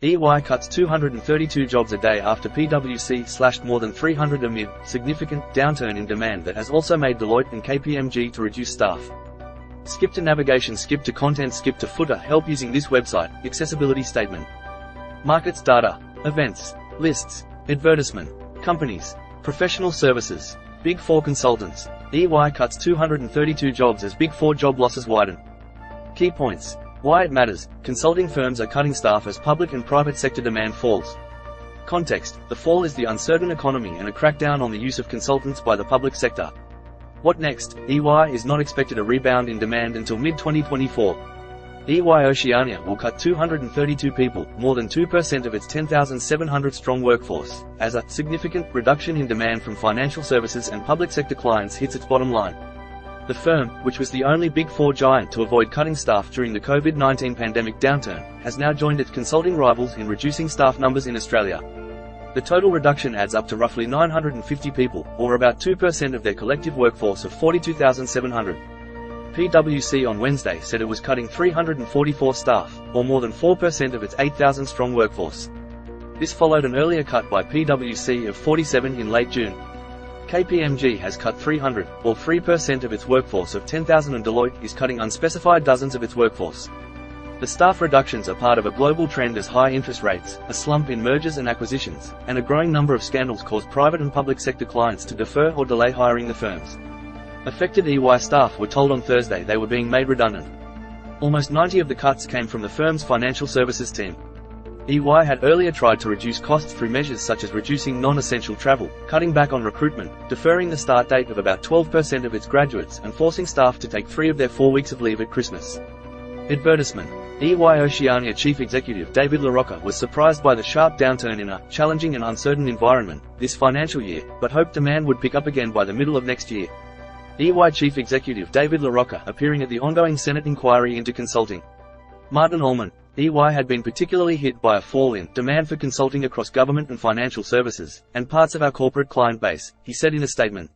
EY cuts 232 jobs a day after PwC slashed more than 300 amid significant downturn in demand that has also made Deloitte and KPMG to reduce staff. Skip to navigation, skip to content, skip to footer. Help using this website. Accessibility statement. Markets data. Events. Lists. Advertisement. Companies. Professional services. Big Four consultants. EY cuts 232 jobs as Big Four job losses widen. Key points. Why it matters. Consulting firms are cutting staff as public and private sector demand falls. Context. The fall is the uncertain economy and a crackdown on the use of consultants by the public sector. What next? EY is not expected a rebound in demand until mid-2024. EY Oceania will cut 232 people, more than 2% of its 10,700-strong workforce, as a significant reduction in demand from financial services and public sector clients hits its bottom line. The firm, which was the only Big Four giant to avoid cutting staff during the COVID-19 pandemic downturn, has now joined its consulting rivals in reducing staff numbers in Australia. The total reduction adds up to roughly 950 people, or about 2% of their collective workforce of 42,700. PwC on Wednesday said it was cutting 344 staff, or more than 4% of its 8,000-strong workforce. This followed an earlier cut by PwC of 47 in late June. KPMG has cut 300, or 3% of its workforce of 10,000, and Deloitte is cutting unspecified dozens of its workforce. The staff reductions are part of a global trend as high interest rates, a slump in mergers and acquisitions, and a growing number of scandals cause private and public sector clients to defer or delay hiring the firms. Affected EY staff were told on Thursday they were being made redundant. Almost 90 of the cuts came from the firm's financial services team. EY had earlier tried to reduce costs through measures such as reducing non-essential travel, cutting back on recruitment, deferring the start date of about 12% of its graduates, and forcing staff to take 3 of their 4 weeks of leave at Christmas. Advertisement. EY Oceania Chief Executive David LaRocca was surprised by the sharp downturn in a challenging and uncertain environment this financial year, but hoped demand would pick up again by the middle of next year. EY Chief Executive David LaRocca appearing at the ongoing Senate inquiry into consulting. Martin Ullman. EY had been particularly hit by a fall in demand for consulting across government and financial services, and parts of our corporate client base, he said in a statement.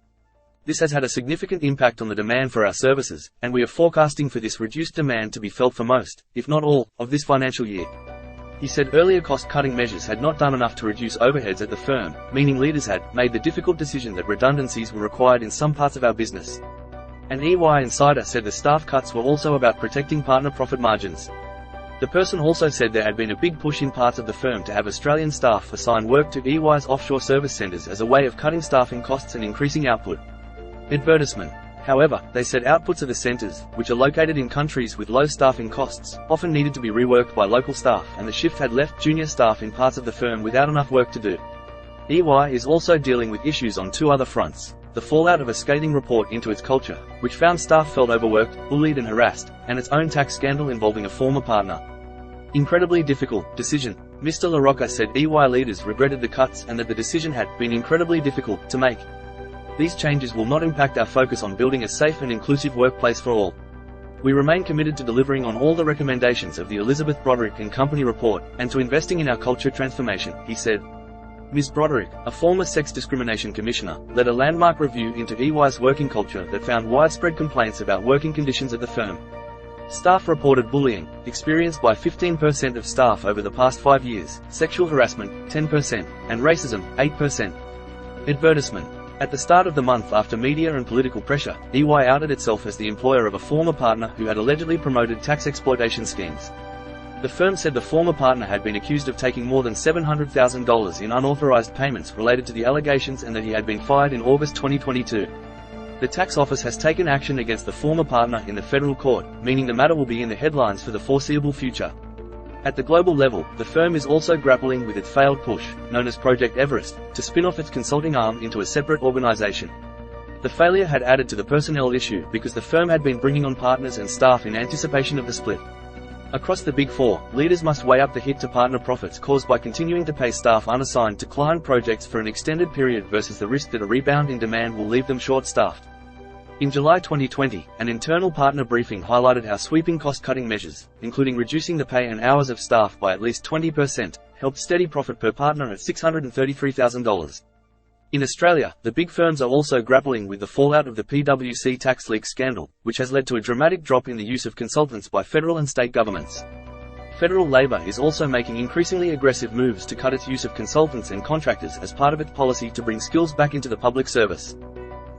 This has had a significant impact on the demand for our services, and we are forecasting for this reduced demand to be felt for most, if not all, of this financial year. He said earlier cost-cutting measures had not done enough to reduce overheads at the firm, meaning leaders had made the difficult decision that redundancies were required in some parts of our business. An EY insider said the staff cuts were also about protecting partner profit margins. The person also said there had been a big push in parts of the firm to have Australian staff assign work to EY's offshore service centres as a way of cutting staffing costs and increasing output. Advertisement. However, they said outputs of the centres, which are located in countries with low staffing costs, often needed to be reworked by local staff, and the shift had left junior staff in parts of the firm without enough work to do. EY is also dealing with issues on 2 other fronts: the fallout of a scathing report into its culture, which found staff felt overworked, bullied and harassed, and its own tax scandal involving a former partner. Incredibly difficult decision. Mr. LaRocca said EY leaders regretted the cuts and that the decision had been incredibly difficult to make. These changes will not impact our focus on building a safe and inclusive workplace for all. We remain committed to delivering on all the recommendations of the Elizabeth Broderick and Company report, and to investing in our culture transformation, he said. Ms. Broderick, a former sex discrimination commissioner, led a landmark review into EY's working culture that found widespread complaints about working conditions at the firm. Staff reported bullying, experienced by 15% of staff over the past 5 years, sexual harassment, 10%, and racism, 8%. Advertisement. At the start of the month, after media and political pressure, EY outed itself as the employer of a former partner who had allegedly promoted tax exploitation schemes. The firm said the former partner had been accused of taking more than $700,000 in unauthorized payments related to the allegations, and that he had been fired in August 2022. The tax office has taken action against the former partner in the federal court, meaning the matter will be in the headlines for the foreseeable future. At the global level, the firm is also grappling with its failed push, known as Project Everest, to spin off its consulting arm into a separate organization. The failure had added to the personnel issue because the firm had been bringing on partners and staff in anticipation of the split. Across the Big Four, leaders must weigh up the hit to partner profits caused by continuing to pay staff unassigned to client projects for an extended period versus the risk that a rebound in demand will leave them short-staffed. In July 2020, an internal partner briefing highlighted how sweeping cost-cutting measures, including reducing the pay and hours of staff by at least 20%, helped steady profit per partner at $633,000. In Australia, the big firms are also grappling with the fallout of the PwC tax leak scandal, which has led to a dramatic drop in the use of consultants by federal and state governments. Federal Labor is also making increasingly aggressive moves to cut its use of consultants and contractors as part of its policy to bring skills back into the public service.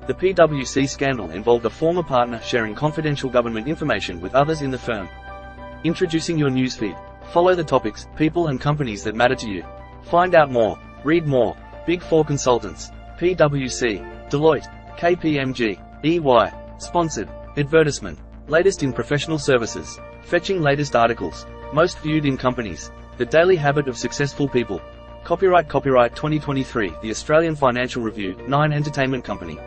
The PwC scandal involved a former partner sharing confidential government information with others in the firm. Introducing your newsfeed. Follow the topics, people and companies that matter to you. Find out more. Read more. Big Four Consultants. PwC. Deloitte. KPMG. EY. Sponsored. Advertisement. Latest in professional services. Fetching latest articles. Most viewed in companies. The Daily Habit of Successful People. Copyright 2023, The Australian Financial Review, 9 Entertainment Company.